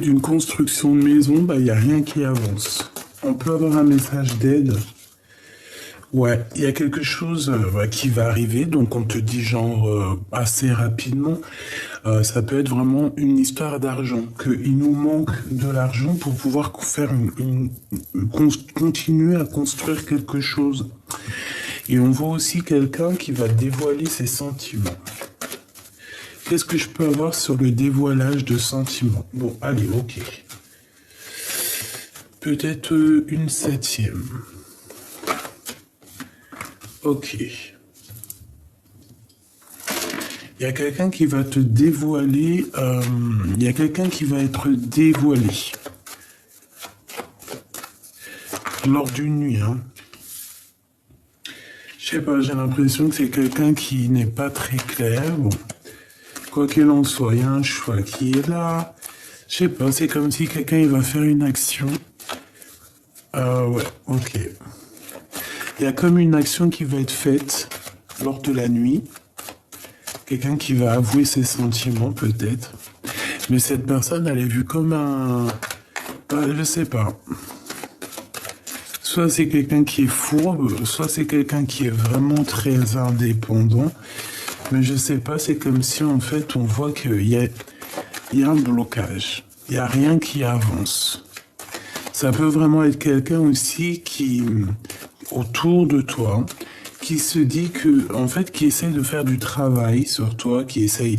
d'une construction de maison, il n'y a rien qui avance. On peut avoir un message d'aide. Ouais, il y a quelque chose qui va arriver, donc on te dit genre assez rapidement. Ça peut être vraiment une histoire d'argent, qu'il nous manque de l'argent pour pouvoir faire continuer à construire quelque chose. Et on voit aussi quelqu'un qui va dévoiler ses sentiments. Qu'est-ce que je peux avoir sur le dévoilage de sentiments? Bon, allez, ok. Peut-être une 7e. Ok. Il y a quelqu'un qui va te dévoiler, il y a quelqu'un qui va être dévoilé lors d'une nuit. Je sais pas, j'ai l'impression que c'est quelqu'un qui n'est pas très clair. Bon, quoi qu'il en soit, il y a un choix qui est là. Je sais pas, c'est comme si quelqu'un il va faire une action. Ouais, ok. Il y a comme une action qui va être faite lors de la nuit. Quelqu'un qui va avouer ses sentiments, peut-être. Mais cette personne, elle est vue comme un... je sais pas. Soit c'est quelqu'un qui est fourbe, soit c'est quelqu'un qui est vraiment très indépendant. Mais je sais pas, c'est comme si, en fait, on voit qu'il y a un blocage. Il n'y a rien qui avance. Ça peut vraiment être quelqu'un aussi qui, autour de toi, qui se dit que, en fait, qui essaye de faire du travail sur toi, qui essaye,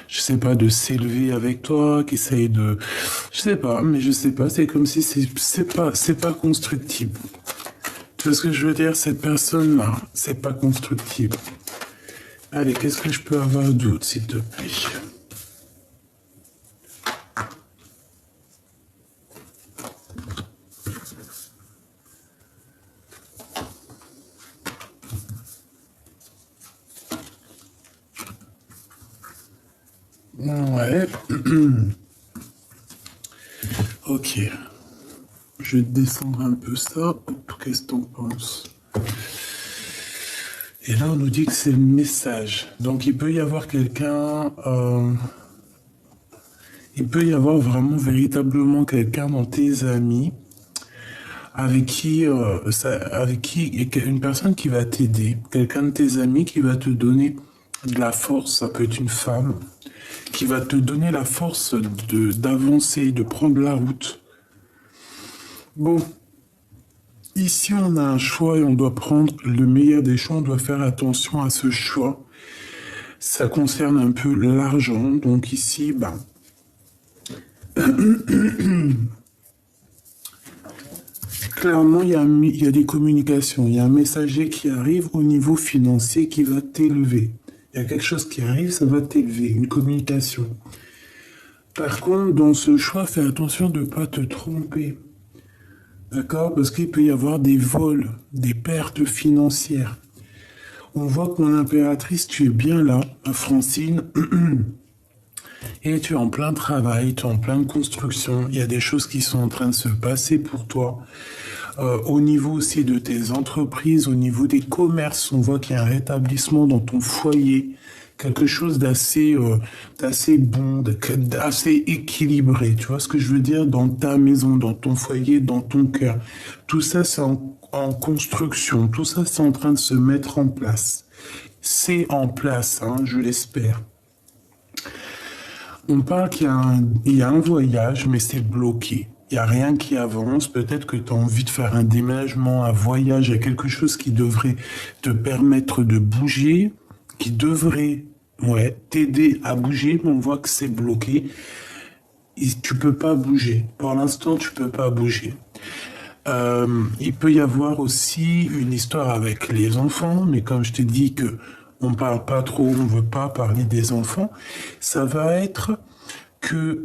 je sais pas, de s'élever avec toi, qui essaye de, je sais pas, mais je sais pas, c'est comme si c'est pas constructible. Tu vois ce que je veux dire? Cette personne-là, c'est pas constructible. Allez, qu'est-ce que je peux avoir d'autre, s'il te plaît? Ouais. Ok. Je vais descendre un peu ça. Qu'est-ce que t'en penses? Et là, on nous dit que c'est le message. Donc, il peut y avoir quelqu'un... il peut y avoir vraiment, véritablement quelqu'un dans tes amis avec qui une personne qui va t'aider. Quelqu'un de tes amis qui va te donner de la force. Ça peut être une femme qui va te donner la force d'avancer, de prendre la route. Bon, ici on a un choix et on doit prendre le meilleur des choix, on doit faire attention à ce choix. Ça concerne un peu l'argent, donc ici, clairement il y a des communications, il y a un messager qui arrive au niveau financier qui va t'élever. Il y a quelque chose qui arrive, ça va t'élever, une communication. Par contre, dans ce choix, fais attention de ne pas te tromper. D'accord? Parce qu'il peut y avoir des vols, des pertes financières. On voit que mon impératrice, tu es bien là, Francine, et tu es en plein travail, tu es en pleine construction. Il y a des choses qui sont en train de se passer pour toi. Au niveau aussi de tes entreprises, au niveau des commerces, on voit qu'il y a un rétablissement dans ton foyer, quelque chose d'assez bon, d'assez équilibré. Tu vois ce que je veux dire? Dans ta maison, dans ton foyer, dans ton cœur. Tout ça, c'est en construction. Tout ça, c'est en train de se mettre en place. C'est en place, je l'espère. On parle il y a un voyage, mais c'est bloqué. Il n'y a rien qui avance. Peut-être que tu as envie de faire un déménagement, un voyage, il y a quelque chose qui devrait te permettre de bouger, qui devrait t'aider à bouger, mais on voit que c'est bloqué. Et tu peux pas bouger. Pour l'instant, tu peux pas bouger. Il peut y avoir aussi une histoire avec les enfants, mais comme je t'ai dit que on parle pas trop, on veut pas parler des enfants, ça va être que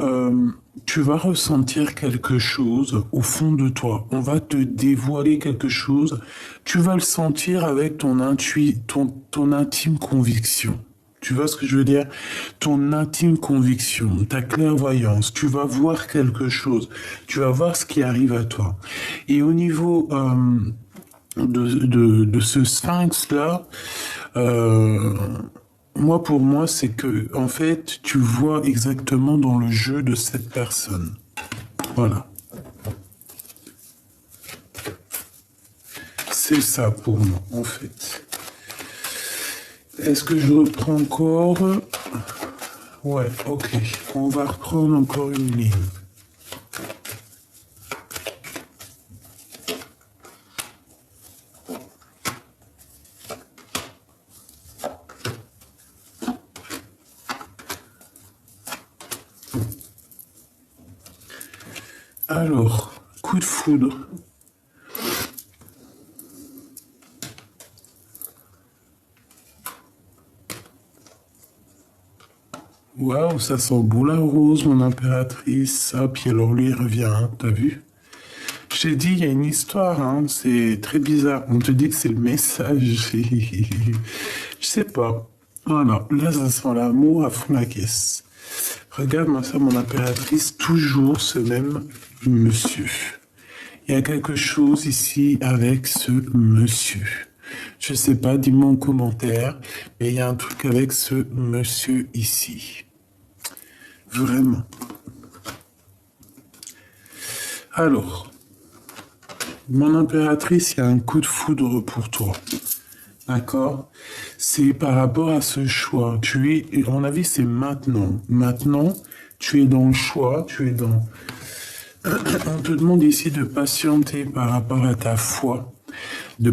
tu vas ressentir quelque chose au fond de toi. On va te dévoiler quelque chose. Tu vas le sentir avec ton intime conviction. Tu vois ce que je veux dire? Ton intime conviction, ta clairvoyance, tu vas voir quelque chose. Tu vas voir ce qui arrive à toi. Et au niveau de ce sphinx-là, pour moi, c'est que, en fait, tu vois exactement dans le jeu de cette personne. Voilà. C'est ça pour moi, en fait. Est-ce que je reprends encore? Ouais, ok. On va reprendre encore une ligne. Alors, coup de foudre. Waouh, ça sent bon la rose, mon impératrice. Ah, puis alors lui, il revient, hein, t'as vu? J'ai dit, il y a une histoire, hein, c'est très bizarre. On te dit que c'est le message. Je sais pas. Voilà, là, ça sent l'amour à fond la caisse. Regarde-moi ça, mon impératrice, toujours ce même monsieur. Il y a quelque chose ici avec ce monsieur. Je sais pas, dis-moi en commentaire, mais il y a un truc avec ce monsieur ici. Vraiment. Alors, mon impératrice, il y a un coup de foudre pour toi. D'accord? C'est par rapport à ce choix. À mon avis, c'est maintenant. Maintenant, tu es dans le choix, tu es dans... On te demande ici de patienter par rapport à ta foi. De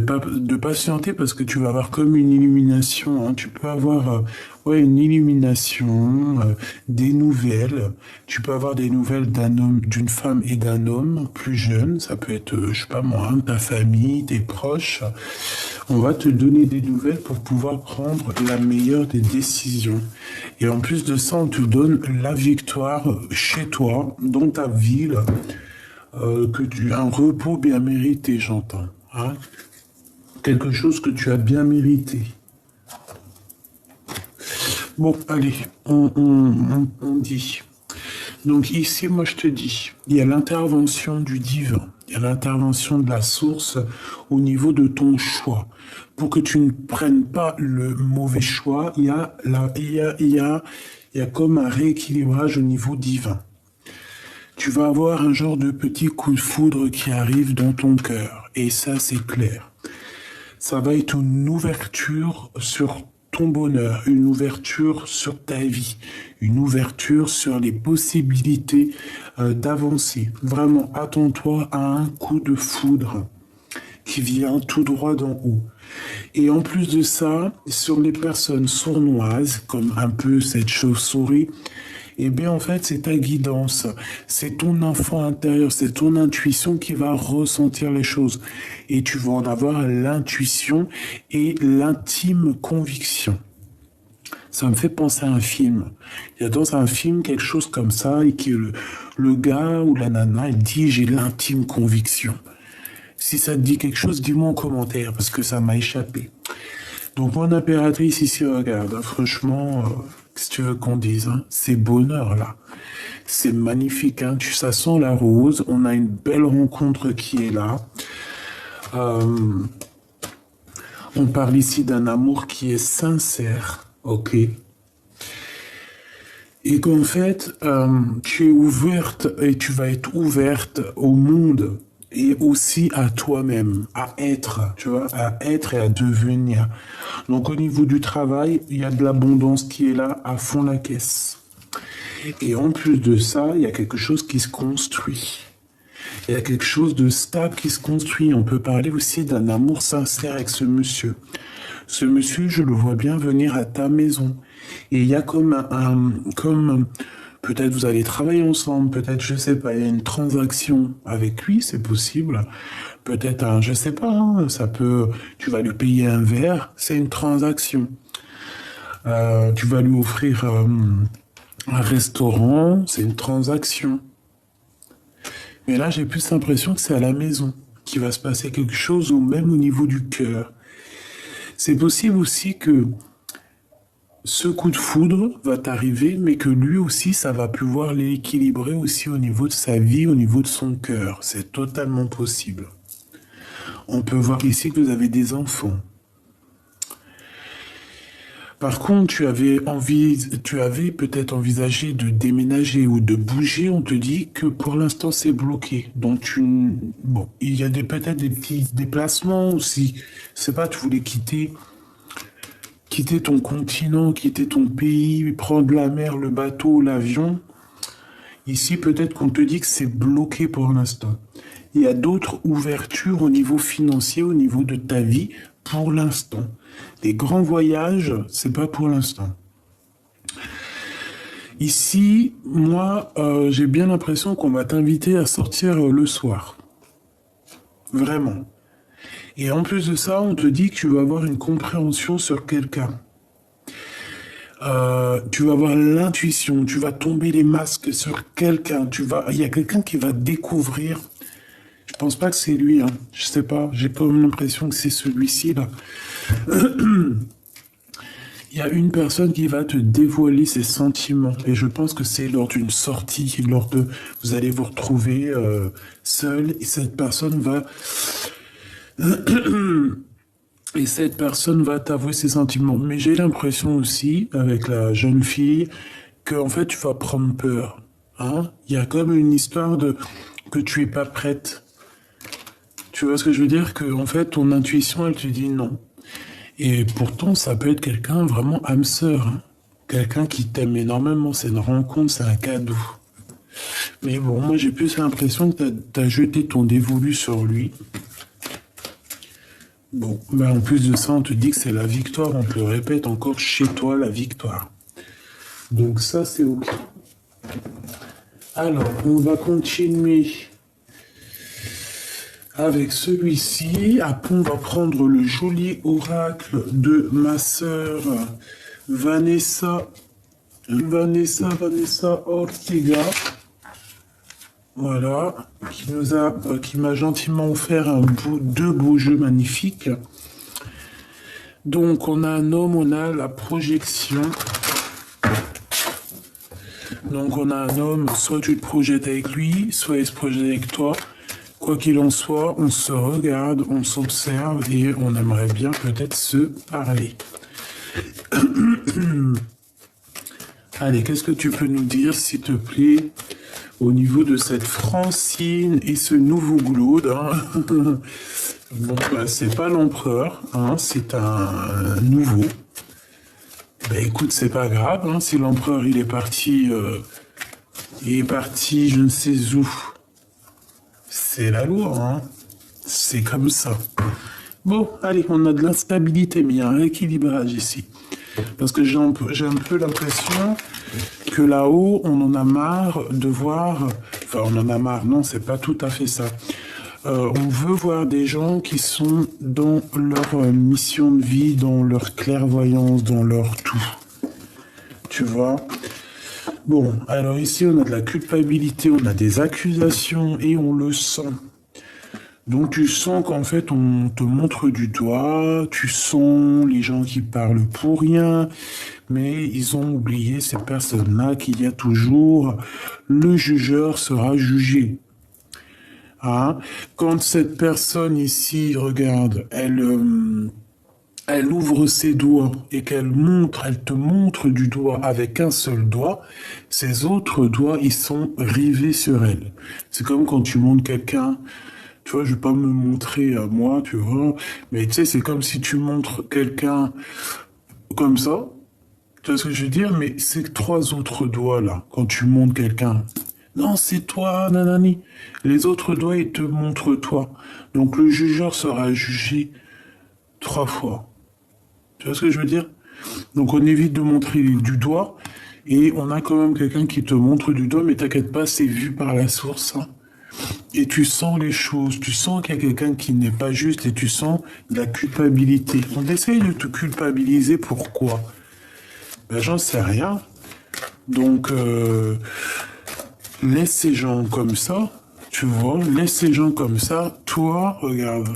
patienter parce que tu vas avoir comme une illumination, hein. Tu peux avoir une illumination, des nouvelles. Tu peux avoir des nouvelles d'un homme, d'une femme et d'un homme plus jeune. Ça peut être, je sais pas moi, ta famille, tes proches. On va te donner des nouvelles pour pouvoir prendre la meilleure des décisions. Et en plus de ça, on te donne la victoire chez toi, dans ta ville, un repos bien mérité, j'entends. Hein? Quelque chose que tu as bien mérité. Bon, allez, on dit. Donc ici, moi je te dis, il y a l'intervention du divin, il y a l'intervention de la source au niveau de ton choix. Pour que tu ne prennes pas le mauvais choix, il y a comme un rééquilibrage au niveau divin. Tu vas avoir un genre de petit coup de foudre qui arrive dans ton cœur. Et ça, c'est clair. Ça va être une ouverture sur ton bonheur, une ouverture sur ta vie, une ouverture sur les possibilités d'avancer. Vraiment, attends-toi à un coup de foudre qui vient tout droit d'en haut. Et en plus de ça, sur les personnes sournoises, comme un peu cette chauve-souris, eh bien, en fait, c'est ta guidance, c'est ton enfant intérieur, c'est ton intuition qui va ressentir les choses. Et tu vas en avoir l'intuition et l'intime conviction. Ça me fait penser à un film. Il y a dans un film quelque chose comme ça, et qui le gars ou la nana, il dit « j'ai l'intime conviction ». Si ça te dit quelque chose, dis-moi en commentaire, parce que ça m'a échappé. Donc, mon impératrice ici, regarde, hein, franchement... Qu'est-ce que tu veux qu'on dise, hein? C'est bonheur, là. C'est magnifique, hein? Ça sent la rose. On a une belle rencontre qui est là. On parle ici d'un amour qui est sincère, ok? Et qu'en fait, tu es ouverte et tu vas être ouverte au monde et aussi à toi-même, à être, tu vois, à être et à devenir. Donc au niveau du travail, il y a de l'abondance qui est là à fond la caisse. Et en plus de ça, il y a quelque chose qui se construit. Il y a quelque chose de stable qui se construit. On peut parler aussi d'un amour sincère avec ce monsieur. Ce monsieur, je le vois bien venir à ta maison. Et il y a comme peut-être vous allez travailler ensemble, peut-être, je sais pas, il y a une transaction avec lui, c'est possible. Peut-être, je sais pas, hein, tu vas lui payer un verre, c'est une transaction. Tu vas lui offrir un restaurant, c'est une transaction. Mais là, j'ai plus l'impression que c'est à la maison qu'il va se passer quelque chose, ou même au niveau du cœur. C'est possible aussi que ce coup de foudre va t'arriver, mais que lui aussi, ça va pouvoir l'équilibrer aussi au niveau de sa vie, au niveau de son cœur. C'est totalement possible. On peut voir ici que vous avez des enfants. Par contre, tu avais peut-être envisagé de déménager ou de bouger. On te dit que pour l'instant, c'est bloqué. Donc, bon, il y a peut-être des petits déplacements aussi. C'est pas, tu voulais quitter ton continent, quitter ton pays, prendre la mer, le bateau, l'avion. Ici, peut-être qu'on te dit que c'est bloqué pour l'instant. Il y a d'autres ouvertures au niveau financier, au niveau de ta vie, pour l'instant. Les grands voyages, c'est pas pour l'instant. Ici, moi, j'ai bien l'impression qu'on va t'inviter à sortir le soir. Vraiment. Et en plus de ça, on te dit que tu vas avoir une compréhension sur quelqu'un. Tu vas avoir l'intuition, tu vas tomber les masques sur quelqu'un, il y a quelqu'un qui va découvrir. Je pense pas que c'est lui, hein. Je sais pas, j'ai quand même l'impression que c'est celui-ci là. Il y a une personne qui va te dévoiler ses sentiments et je pense que c'est lors d'une sortie, vous allez vous retrouver seul et cette personne va t'avouer ses sentiments. Mais j'ai l'impression aussi, avec la jeune fille, que en fait tu vas prendre peur. Hein? Il y a comme une histoire que tu es pas prête. Tu vois ce que je veux dire? Que en fait ton intuition elle te dit non. Et pourtant ça peut être quelqu'un vraiment âme sœur. Hein? Quelqu'un qui t'aime énormément. C'est une rencontre, c'est un cadeau. Mais bon, moi j'ai plus l'impression que t'as jeté ton dévolu sur lui. Bon, ben en plus de ça, on te dit que c'est la victoire, on te le répète encore chez toi, la victoire. Donc ça, c'est ok. Alors, on va continuer avec celui-ci. Après, on va prendre le joli oracle de ma sœur Vanessa Ortega. Voilà, qui m'a gentiment offert deux beaux jeux magnifiques. Donc, on a un homme, on a la projection. Donc, on a un homme, soit tu te projettes avec lui, soit il se projette avec toi. Quoi qu'il en soit, on se regarde, on s'observe et on aimerait bien peut-être se parler. Allez, qu'est-ce que tu peux nous dire, s'il te plaît, au niveau de cette Francine et ce nouveau Glaude, hein. Bon, bah, c'est pas l'empereur, hein, c'est un nouveau. Bah écoute, c'est pas grave, hein, si l'empereur il est parti, je ne sais où. C'est la loi, hein. C'est comme ça. Bon, allez, on a de l'instabilité, mais il y a un rééquilibrage ici. Parce que j'ai un peu l'impression que là-haut, on en a marre de voir... Enfin, on en a marre, non, c'est pas tout à fait ça. On veut voir des gens qui sont dans leur mission de vie, dans leur clairvoyance, dans leur tout. Tu vois? Bon, alors ici, on a de la culpabilité, on a des accusations et on le sent. Donc tu sens qu'en fait on te montre du doigt, tu sens les gens qui parlent pour rien, mais ils ont oublié ces personnes-là qu'il y a toujours le jugeur sera jugé. Hein? Quand cette personne ici, regarde, elle ouvre ses doigts et elle te montre du doigt avec un seul doigt, ses autres doigts, ils sont rivés sur elle. C'est comme quand tu montres quelqu'un. Tu vois, je vais pas me montrer à moi, tu vois. Mais tu sais, c'est comme si tu montres quelqu'un comme ça. Tu vois ce que je veux dire? Mais c'est trois autres doigts, là, quand tu montres quelqu'un. Non, c'est toi, nanani. Les autres doigts, ils te montrent toi. Donc, le jugeur sera jugé 3 fois. Tu vois ce que je veux dire? Donc, on évite de montrer du doigt. Et on a quand même quelqu'un qui te montre du doigt, mais t'inquiète pas, c'est vu par la source, hein. Et tu sens les choses, tu sens qu'il y a quelqu'un qui n'est pas juste et tu sens de la culpabilité. On essaye de te culpabiliser, pourquoi? Ben, j'en sais rien. Donc, laisse ces gens comme ça, tu vois, laisse ces gens comme ça. Toi, regarde,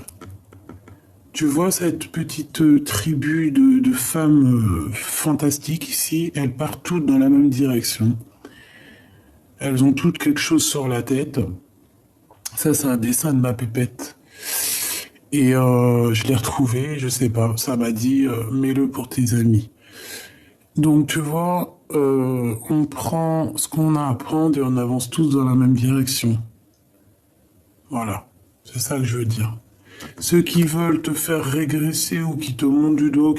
tu vois cette petite tribu de femmes fantastiques ici, elles partent toutes dans la même direction. Elles ont toutes quelque chose sur la tête. Ça, c'est un dessin de ma pépette. Et je l'ai retrouvé, je sais pas, ça m'a dit, mets-le pour tes amis. Donc, tu vois, on prend ce qu'on a à prendre et on avance tous dans la même direction. Voilà. C'est ça que je veux dire. Ceux qui veulent te faire régresser ou qui te montent du dos,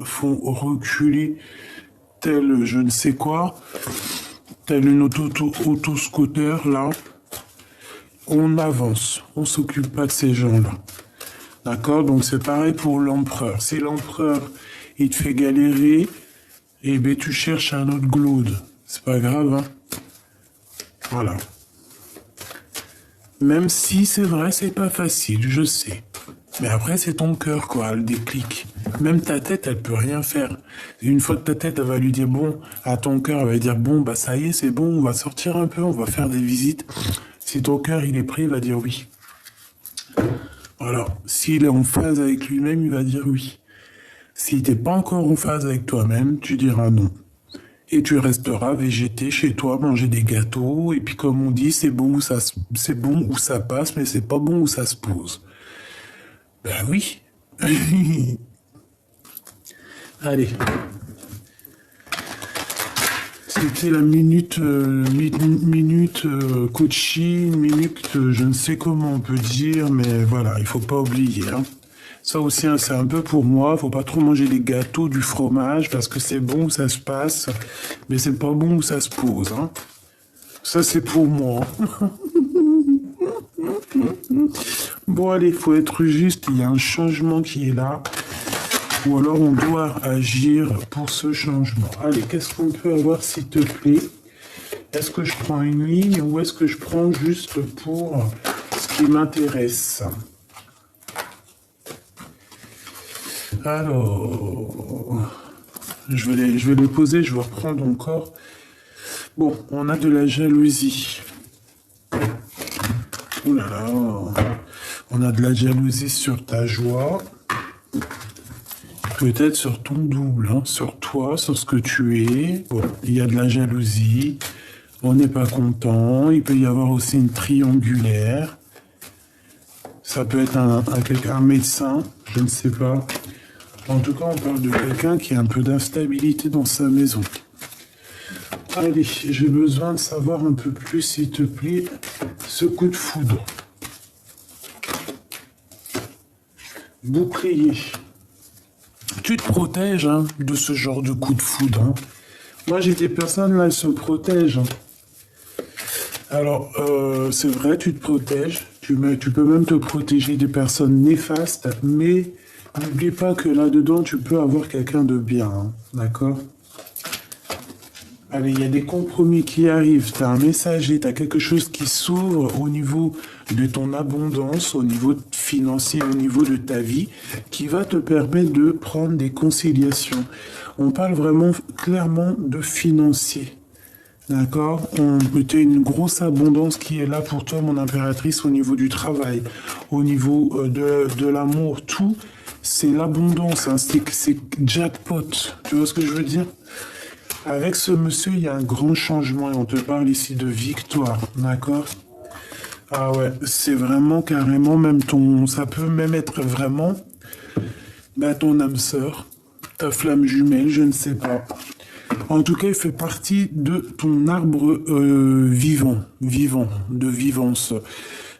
font reculer, tel je ne sais quoi, tel une auto-scooter, là, on avance. On s'occupe pas de ces gens-là. D'accord? Donc c'est pareil pour l'empereur. Si l'empereur, il te fait galérer, eh ben tu cherches un autre glaude. C'est pas grave, hein? Voilà. Même si c'est vrai, c'est pas facile, je sais. Mais après, c'est ton cœur, quoi, le déclic. Même ta tête, elle peut rien faire. Une fois que ta tête, elle va lui dire bon, à ton cœur, elle va dire bon, bah ça y est, c'est bon, on va sortir un peu, on va faire des visites. Si ton cœur, il est prêt, il va dire oui. Voilà. S'il est en phase avec lui-même, il va dire oui. Si t'es pas encore en phase avec toi-même, tu diras non. Et tu resteras végété chez toi, manger des gâteaux, et puis comme on dit, c'est bon où ça passe, mais c'est pas bon où ça se pose. Ben oui. Allez. C'était la minute coaching, minute je ne sais comment on peut dire, mais voilà, il faut pas oublier. Hein. Ça aussi, hein, c'est un peu pour moi. Faut pas trop manger des gâteaux, du fromage, parce que c'est bon où ça se passe, mais c'est pas bon où ça se pose. Hein. Ça, c'est pour moi. Bon, allez, faut être juste. Il y a un changement qui est là. Ou alors on doit agir pour ce changement. Allez, qu'est-ce qu'on peut avoir, s'il te plaît? Est-ce que je prends une ligne ou est-ce que je prends juste pour ce qui m'intéresse? Alors, je vais les poser, je vais reprendre encore. Bon, on a de la jalousie. Oh là là. On a de la jalousie sur ta joie. Peut-être sur ton double, hein, sur toi, sur ce que tu es. Bon, il y a de la jalousie. On n'est pas content. Il peut y avoir aussi une triangulaire. Ça peut être un médecin, je ne sais pas. En tout cas, on parle de quelqu'un qui a un peu d'instabilité dans sa maison. Allez, j'ai besoin de savoir un peu plus, s'il te plaît, ce coup de foudre. Bouclier. Tu te protèges hein, de ce genre de coup de foudre. Hein. Moi, j'ai des personnes là, elles se protègent. Hein. Alors, c'est vrai, tu te protèges. Tu peux même te protéger des personnes néfastes, mais n'oublie pas que là-dedans, tu peux avoir quelqu'un de bien. Hein. D'accord? Allez, il y a des compromis qui arrivent. Tu as un messager, tu as quelque chose qui s'ouvre au niveau de ton abondance, au niveau financier, au niveau de ta vie, qui va te permettre de prendre des conciliations. On parle vraiment clairement de financier. D'accord? Tu as une grosse abondance qui est là pour toi, mon impératrice, au niveau du travail, au niveau de l'amour, tout. C'est l'abondance, hein, c'est jackpot. Tu vois ce que je veux dire? Avec ce monsieur, il y a un grand changement et on te parle ici de victoire, d'accord? Ah ouais, c'est vraiment carrément même ça peut même être vraiment ton âme sœur, ta flamme jumelle, je ne sais pas. En tout cas, il fait partie de ton arbre vivant, de vivance.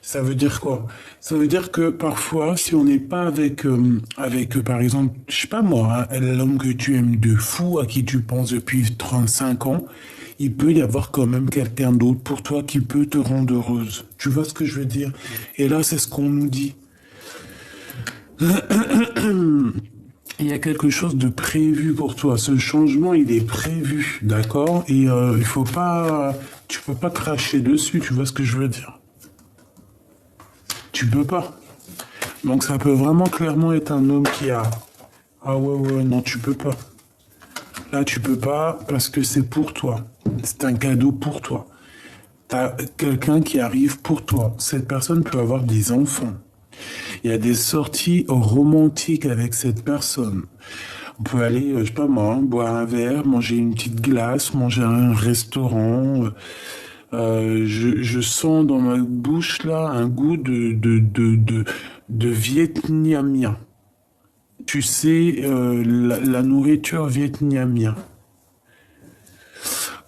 Ça veut dire quoi? Ça veut dire que parfois, si on n'est pas avec, par exemple, je sais pas moi, hein, l'homme que tu aimes de fou, à qui tu penses depuis 35 ans, il peut y avoir quand même quelqu'un d'autre pour toi qui peut te rendre heureuse. Tu vois ce que je veux dire? Et là, c'est ce qu'on nous dit. Il y a quelque chose de prévu pour toi. Ce changement, il est prévu, d'accord? Et il faut pas, tu peux pas cracher dessus. Tu vois ce que je veux dire? Tu peux pas. Donc ça peut vraiment clairement être un homme qui a. Ah ouais, non, tu peux pas. Là, tu peux pas parce que c'est pour toi. C'est un cadeau pour toi. T'as quelqu'un qui arrive pour toi. Cette personne peut avoir des enfants. Il y a des sorties romantiques avec cette personne. On peut aller, je sais pas moi, hein, boire un verre, manger une petite glace, manger à un restaurant. Je sens dans ma bouche là un goût de vietnamien. Tu sais, la nourriture vietnamienne.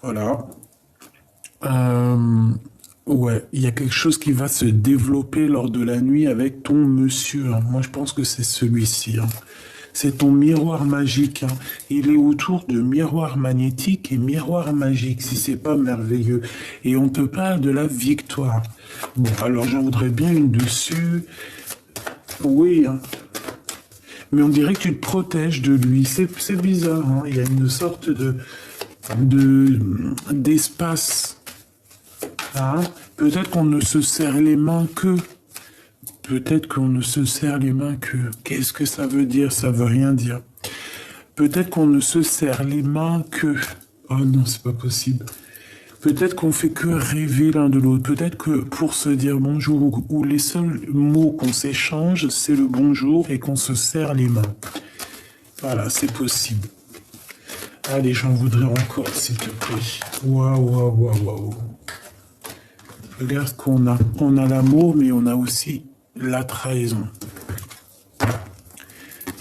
Voilà. Euh, ouais, il y a quelque chose qui va se développer lors de la nuit avec ton monsieur, hein. Moi, je pense que c'est celui-ci, hein. C'est ton miroir magique, hein. Il est autour de miroir magnétique et miroir magique, si c'est pas merveilleux. Et on te parle de la victoire. Bon, alors j'en voudrais bien une dessus. Oui, hein. Mais on dirait que tu te protèges de lui. C'est bizarre, hein. Il y a une sorte de, d'espace. Hein. Peut-être qu'on ne se serre les mains que. Peut-être qu'on ne se serre les mains que. Qu'est-ce que ça veut dire? Ça veut rien dire. Peut-être qu'on ne se serre les mains que. Oh non, c'est pas possible. Peut-être qu'on fait que rêver l'un de l'autre. Peut-être que pour se dire bonjour, ou les seuls mots qu'on s'échange, c'est le bonjour et qu'on se serre les mains. Voilà, c'est possible. Allez, j'en voudrais encore, s'il te plaît. Waouh, waouh, waouh, waouh. Regarde ce qu'on a. On a l'amour, mais on a aussi la trahison.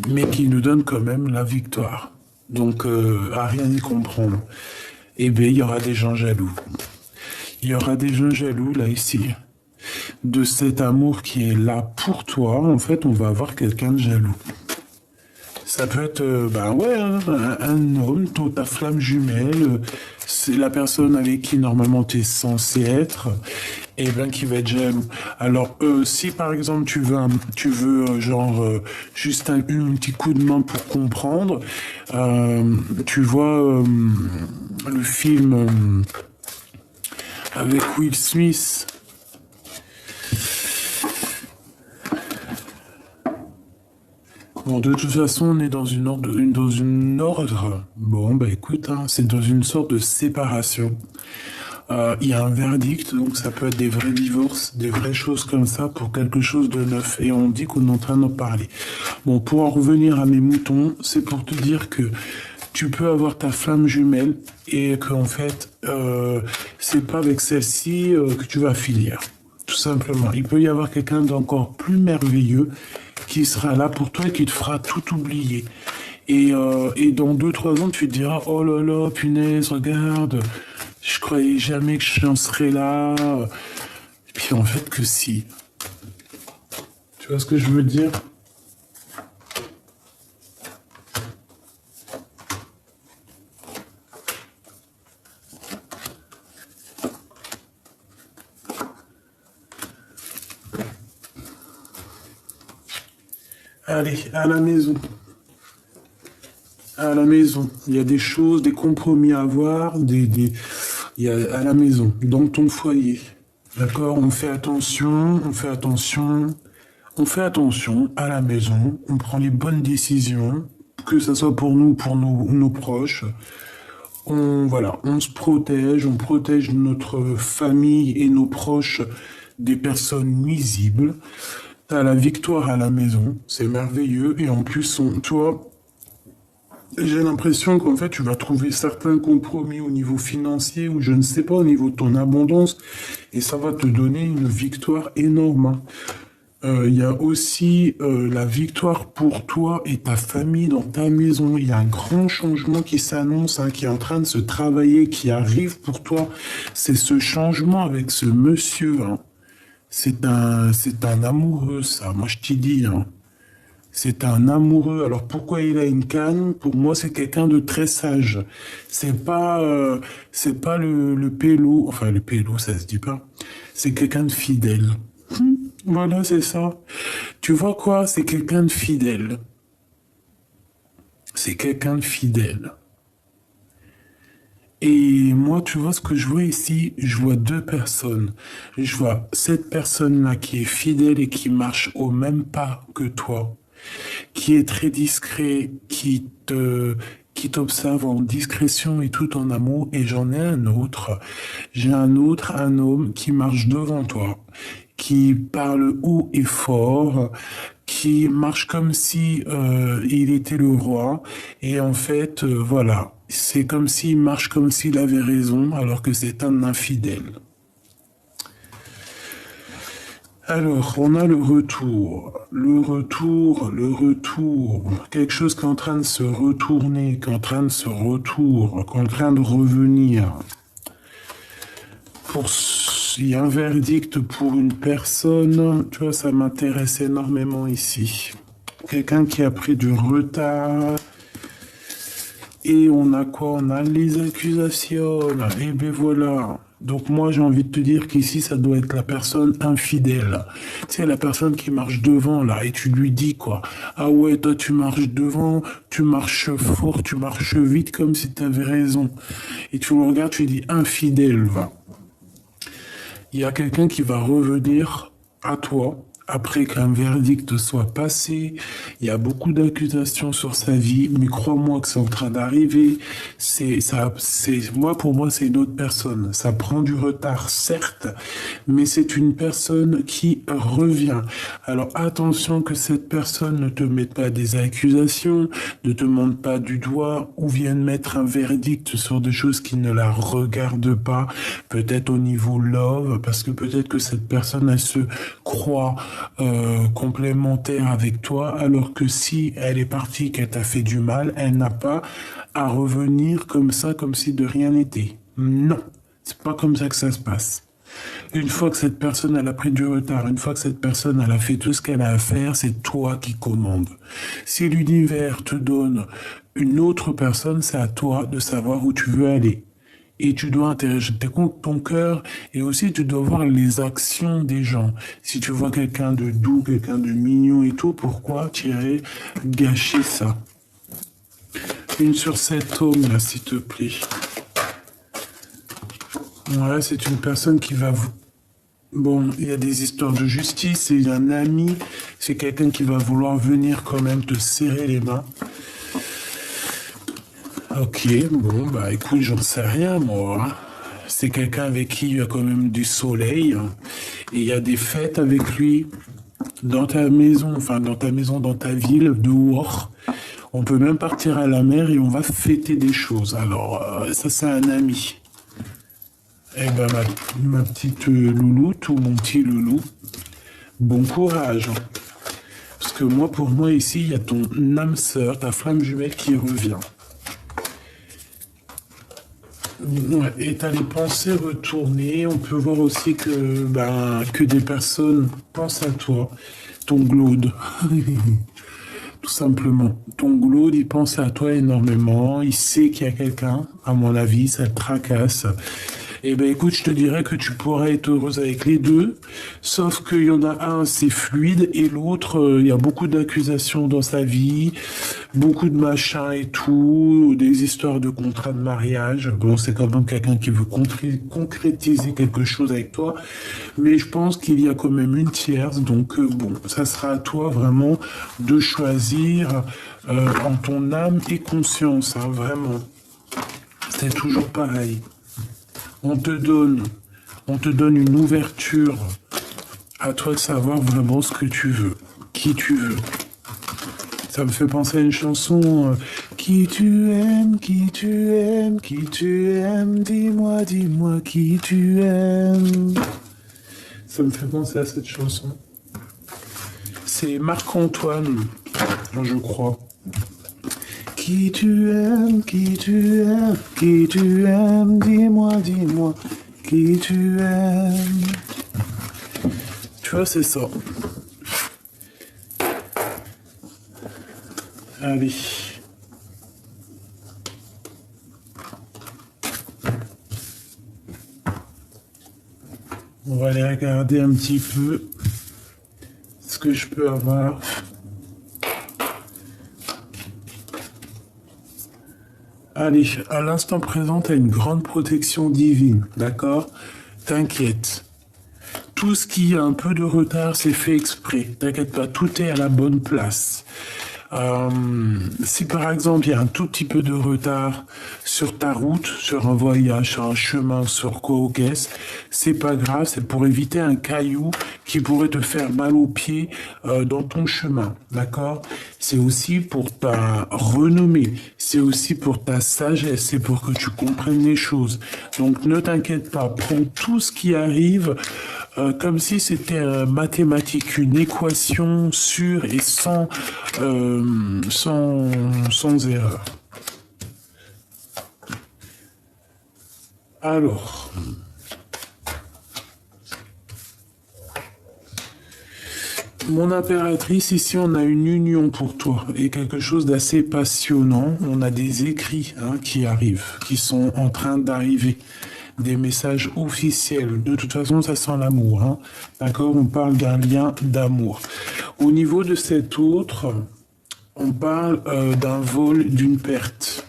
Mais qui nous donne quand même la victoire. Donc, à rien y comprendre. Eh bien, il y aura des gens jaloux. Il y aura des gens jaloux, là, ici. De cet amour qui est là pour toi, en fait, on va avoir quelqu'un de jaloux. Ça peut être, ben ouais, hein, un homme, ta flamme jumelle, c'est la personne avec qui normalement tu es censé être, et bien qui va être jaloux. Alors, si par exemple genre juste un petit coup de main pour comprendre, tu vois le film avec Will Smith. Bon, de toute façon, on est dans une ordre. Bon, bah écoute, hein, c'est dans une sorte de séparation. Il y a un verdict, donc ça peut être des vrais divorces, des vraies choses comme ça pour quelque chose de neuf. Et on dit qu'on est en train d'en parler. Bon, pour en revenir à mes moutons, c'est pour te dire que tu peux avoir ta flamme jumelle et qu'en fait, c'est pas avec celle-ci que tu vas finir. Tout simplement. Il peut y avoir quelqu'un d'encore plus merveilleux qui sera là pour toi et qui te fera tout oublier. Et dans 2-3 ans, tu te diras, oh là là, punaise, regarde, je croyais jamais que j'en serais là. Et puis en fait que si. Tu vois ce que je veux dire? Allez, à la maison. À la maison. Il y a des choses, des compromis à avoir, il y a à la maison, dans ton foyer. D'accord? On fait attention, on fait attention, on fait attention à la maison, on prend les bonnes décisions, que ce soit pour nous, pour nos proches. Voilà, on protège notre famille et nos proches des personnes nuisibles. T'as la victoire à la maison, c'est merveilleux. Et en plus, toi, j'ai l'impression qu'en fait, tu vas trouver certains compromis au niveau financier ou je ne sais pas, au niveau de ton abondance. Et ça va te donner une victoire énorme, hein. Il y a aussi la victoire pour toi et ta famille dans ta maison. Il y a un grand changement qui s'annonce, hein, qui est en train de se travailler, qui arrive pour toi. C'est ce changement avec ce monsieur, hein. C'est un amoureux, ça. Moi, je t'y dis, hein. C'est un amoureux. Alors, pourquoi il a une canne? Pour moi, c'est quelqu'un de très sage. C'est pas le pélo. Enfin, le pélo, ça se dit pas. C'est quelqu'un de fidèle. Voilà, c'est ça. Tu vois quoi? C'est quelqu'un de fidèle. C'est quelqu'un de fidèle. Et moi, tu vois ce que je vois ici? Je vois deux personnes. Je vois cette personne-là qui est fidèle et qui marche au même pas que toi, qui est très discret, qui t'observe en discrétion et tout en amour. Et j'en ai un autre. J'ai un homme qui marche devant toi, qui parle haut et fort, qui marche comme si il était le roi. Et en fait, voilà, c'est comme s'il marche comme s'il avait raison, alors que c'est un infidèle. Alors, on a le retour, quelque chose qui est en train de se retourner, qui est en train de revenir. Il y a un verdict pour une personne, tu vois, ça m'intéresse énormément ici. Quelqu'un qui a pris du retard. Et on a quoi? On a les accusations. Et ben voilà. Donc moi, j'ai envie de te dire qu'ici, ça doit être la personne infidèle. Tu sais, la personne qui marche devant, là, et tu lui dis quoi? Ah ouais, toi, tu marches devant, tu marches fort, tu marches vite, comme si tu avais raison. Et tu le regardes, tu lui dis infidèle, va. Il y a quelqu'un qui va revenir à toi après qu'un verdict soit passé. Il y a beaucoup d'accusations sur sa vie, mais crois-moi que c'est en train d'arriver. Pour moi, c'est une autre personne. Ça prend du retard, certes, mais c'est une personne qui revient. Alors attention que cette personne ne te mette pas des accusations, ne te montre pas du doigt ou vienne mettre un verdict sur des choses qui ne la regardent pas, peut-être au niveau love, parce que peut-être que cette personne, elle se croit complémentaire avec toi, alors que si elle est partie, qu'elle t'a fait du mal, elle n'a pas à revenir comme ça, comme si de rien n'était. Non, c'est pas comme ça que ça se passe. Une fois que cette personne elle a pris du retard, une fois que cette personne elle a fait tout ce qu'elle a à faire, c'est toi qui commandes. Si l'univers te donne une autre personne, c'est à toi de savoir où tu veux aller. Et tu dois interroger ton cœur et aussi tu dois voir les actions des gens. Si tu vois quelqu'un de doux, quelqu'un de mignon et tout, pourquoi tu irais gâcher ça? Une sur cet homme là, s'il te plaît. Voilà, c'est une personne qui va vous... Bon, il y a des histoires de justice, c'est un ami, c'est quelqu'un qui va vouloir venir quand même te serrer les mains. Ok, bon, bah écoute, j'en sais rien, moi. C'est quelqu'un avec qui il y a quand même du soleil. Et il y a des fêtes avec lui dans ta maison, dans ta ville, dehors. On peut même partir à la mer et on va fêter des choses. Alors, ça, c'est un ami. Eh ben, ma petite louloute ou mon petit loulou, bon courage. Parce que moi, pour moi, ici, il y a ton âme sœur, ta flamme jumelle qui revient. Ouais, et t'as les pensées retournées. On peut voir aussi que des personnes pensent à toi. Ton glaude. Tout simplement. Ton glaude, il pense à toi énormément. Il sait qu'il y a quelqu'un. À mon avis, ça le tracasse. Eh ben écoute, je te dirais que tu pourrais être heureuse avec les deux, sauf qu'il y en a un, c'est fluide, et l'autre, il y a beaucoup d'accusations dans sa vie, beaucoup de machins et tout, des histoires de contrats de mariage. Bon, c'est quand même quelqu'un qui veut concrétiser quelque chose avec toi, mais je pense qu'il y a quand même une tierce, donc bon, ça sera à toi vraiment de choisir en ton âme et conscience, hein, vraiment. C'est toujours pareil. On te donne une ouverture. À toi de savoir vraiment ce que tu veux, qui tu veux. Ça me fait penser à une chanson. Qui tu aimes, qui tu aimes, qui tu aimes, dis-moi, dis-moi qui tu aimes. Ça me fait penser à cette chanson. C'est Marc-Antoine, je crois. Qui tu aimes, qui tu aimes, qui tu aimes, dis-moi, dis-moi, qui tu aimes. Tu vois, c'est ça. Allez. On va aller regarder un petit peu ce que je peux avoir. Allez, à l'instant présent, tu as une grande protection divine, d'accord? T'inquiète. Tout ce qui a un peu de retard, c'est fait exprès. T'inquiète pas, tout est à la bonne place. Si par exemple il y a un tout petit peu de retard sur ta route, sur un voyage, sur un chemin, sur quoi ou qu'est-ce, c'est pas grave, c'est pour éviter un caillou qui pourrait te faire mal aux pieds dans ton chemin, d'accord? C'est aussi pour ta renommée, c'est aussi pour ta sagesse, c'est pour que tu comprennes les choses. Donc ne t'inquiète pas, prends tout ce qui arrive comme si c'était mathématique, une équation sûre et sans erreur. Alors, mon impératrice, ici on a une union pour toi et quelque chose d'assez passionnant. On a des écrits qui arrivent, qui sont en train d'arriver. Des messages officiels. De toute façon, ça sent l'amour. D'accord? On parle d'un lien d'amour. Au niveau de cet autre, on parle d'un vol, d'une perte.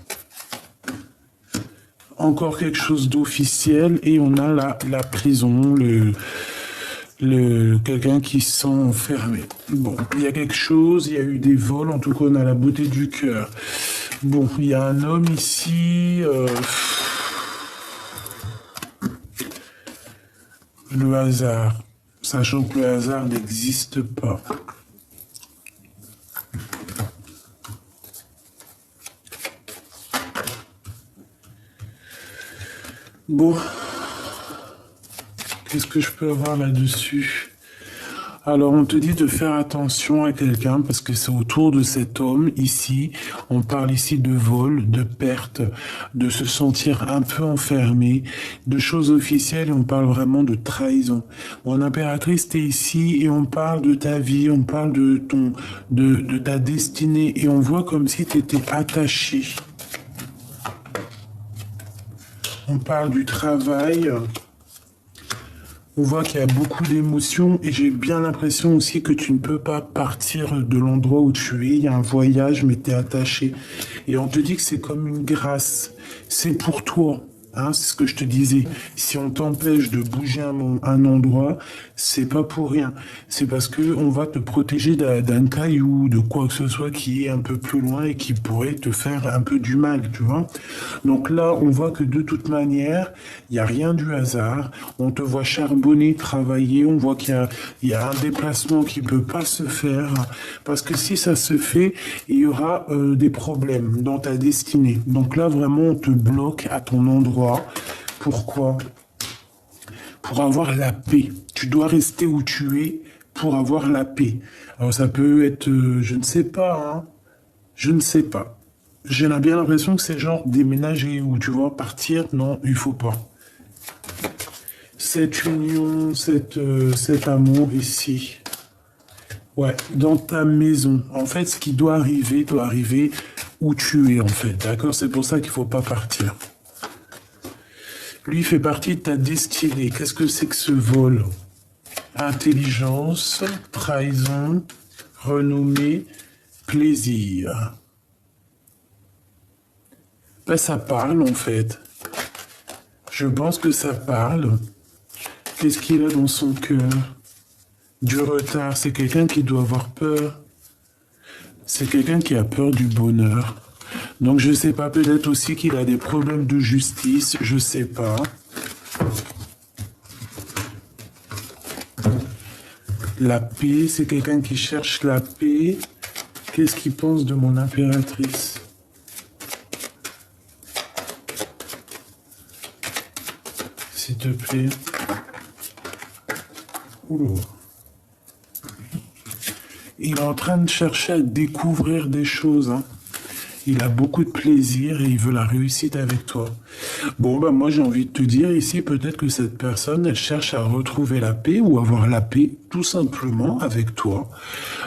Encore quelque chose d'officiel et on a la prison, quelqu'un qui se sent enfermé. Bon, il y a quelque chose, il y a eu des vols, en tout cas on a la beauté du cœur. Bon, il y a un homme ici... le hasard, sachant que le hasard n'existe pas. Bon, qu'est-ce que je peux avoir là-dessus? Alors, on te dit de faire attention à quelqu'un parce que c'est autour de cet homme ici. On parle ici de vol, de perte, de se sentir un peu enfermé, de choses officielles et on parle vraiment de trahison. Mon impératrice, t'es ici et on parle de ta vie, on parle de ta destinée et on voit comme si t'étais attaché. On parle du travail. On voit qu'il y a beaucoup d'émotions et j'ai bien l'impression aussi que tu ne peux pas partir de l'endroit où tu es. Il y a un voyage, mais tu es attaché. Et on te dit que c'est comme une grâce. C'est pour toi. C'est ce que je te disais. Si on t'empêche de bouger un endroit, c'est pas pour rien. C'est parce que on va te protéger d'un caillou, de quoi que ce soit qui est un peu plus loin et qui pourrait te faire un peu du mal, tu vois. Donc là, on voit que de toute manière, il n'y a rien du hasard. On te voit charbonner, travailler. On voit qu'il y a un déplacement qui peut pas se faire. Parce que si ça se fait, il y aura des problèmes dans ta destinée. Donc là, vraiment, on te bloque à ton endroit. Pourquoi? Pour avoir la paix. Tu dois rester où tu es pour avoir la paix. Alors ça peut être, je ne sais pas, je ne sais pas. J'ai bien l'impression que c'est genre déménager ou tu vois partir. Non, il faut pas. Cette union, cet amour ici. Ouais, dans ta maison. En fait, ce qui doit arriver où tu es en fait. D'accord? C'est pour ça qu'il faut pas partir. Lui fait partie de ta destinée. Qu'est-ce que c'est que ce vol? Intelligence, trahison, renommée, plaisir. Ben, ça parle en fait. Je pense que ça parle. Qu'est-ce qu'il a dans son cœur? Du retard. C'est quelqu'un qui doit avoir peur. C'est quelqu'un qui a peur du bonheur. Donc je sais pas, peut-être aussi qu'il a des problèmes de justice, je sais pas. La paix, c'est quelqu'un qui cherche la paix. Qu'est-ce qu'il pense de mon impératrice? S'il te plaît. Oula. Il est en train de chercher à découvrir des choses, Il a beaucoup de plaisir et il veut la réussite avec toi. Bon, moi j'ai envie de te dire ici, peut-être que cette personne, elle cherche à retrouver la paix ou avoir la paix tout simplement avec toi.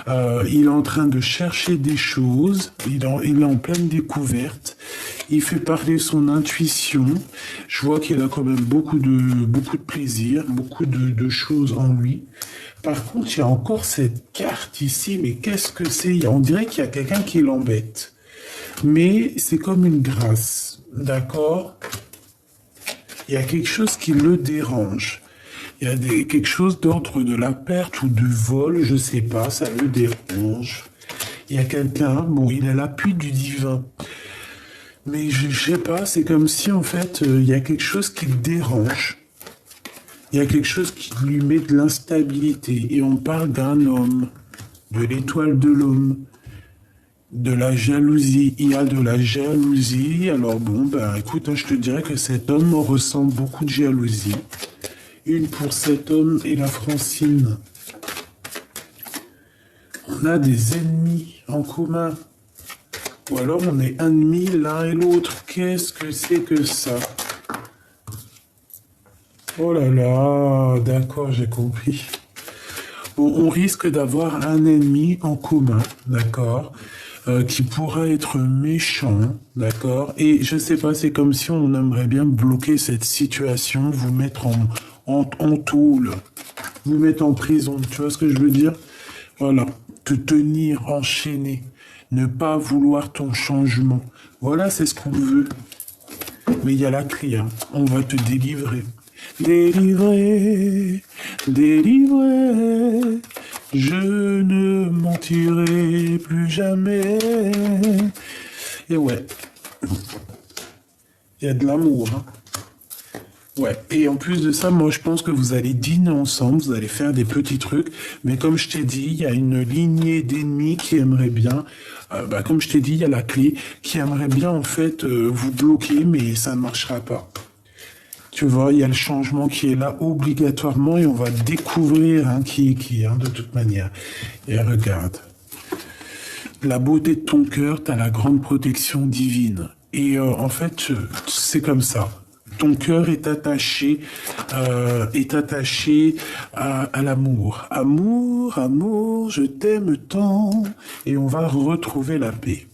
Il est en train de chercher des choses, il est en pleine découverte, il fait parler son intuition. Je vois qu'il a quand même beaucoup de plaisir, beaucoup de choses en lui. Par contre, il y a encore cette carte ici, mais qu'est-ce que c'est? On dirait qu'il y a quelqu'un qui l'embête. Mais c'est comme une grâce, d'accord? Il y a quelque chose qui le dérange. Il y a quelque chose d'ordre de la perte ou du vol, je sais pas, ça le dérange. Il y a quelqu'un, il a l'appui du divin. Mais je sais pas, c'est comme si en fait, il y a quelque chose qui le dérange. Il y a quelque chose qui lui met de l'instabilité. Et on parle d'un homme, de l'étoile de l'homme. De la jalousie, il y a de la jalousie. Alors écoute, je te dirais que cet homme ressent beaucoup de jalousie. Une pour cet homme et la Francine. On a des ennemis en commun. Ou alors on est ennemis l'un et l'autre. Qu'est-ce que c'est que ça? Oh là là, d'accord, j'ai compris. Bon, on risque d'avoir un ennemi en commun, d'accord, qui pourra être méchant, d'accord. Et je sais pas, c'est comme si on aimerait bien bloquer cette situation, vous mettre en tôle, vous mettre en prison, tu vois ce que je veux dire? Voilà, te tenir enchaîné, ne pas vouloir ton changement. Voilà, c'est ce qu'on veut. Mais il y a la clé, hein. On va te délivrer. Délivré, délivré, je ne mentirai plus jamais. Et ouais, il y a de l'amour, hein. Ouais, et en plus de ça, moi je pense que vous allez dîner ensemble, vous allez faire des petits trucs, mais comme je t'ai dit, il y a une lignée d'ennemis qui aimerait bien, comme je t'ai dit, il y a la clé, qui aimerait bien en fait vous bloquer, mais ça ne marchera pas. Tu vois, il y a le changement qui est là obligatoirement et on va découvrir qui est qui, hein, de toute manière. Et regarde, la beauté de ton cœur, t'as la grande protection divine. Et en fait, c'est comme ça. Ton cœur est attaché à l'amour. Amour, amour, je t'aime tant. Et on va retrouver la paix.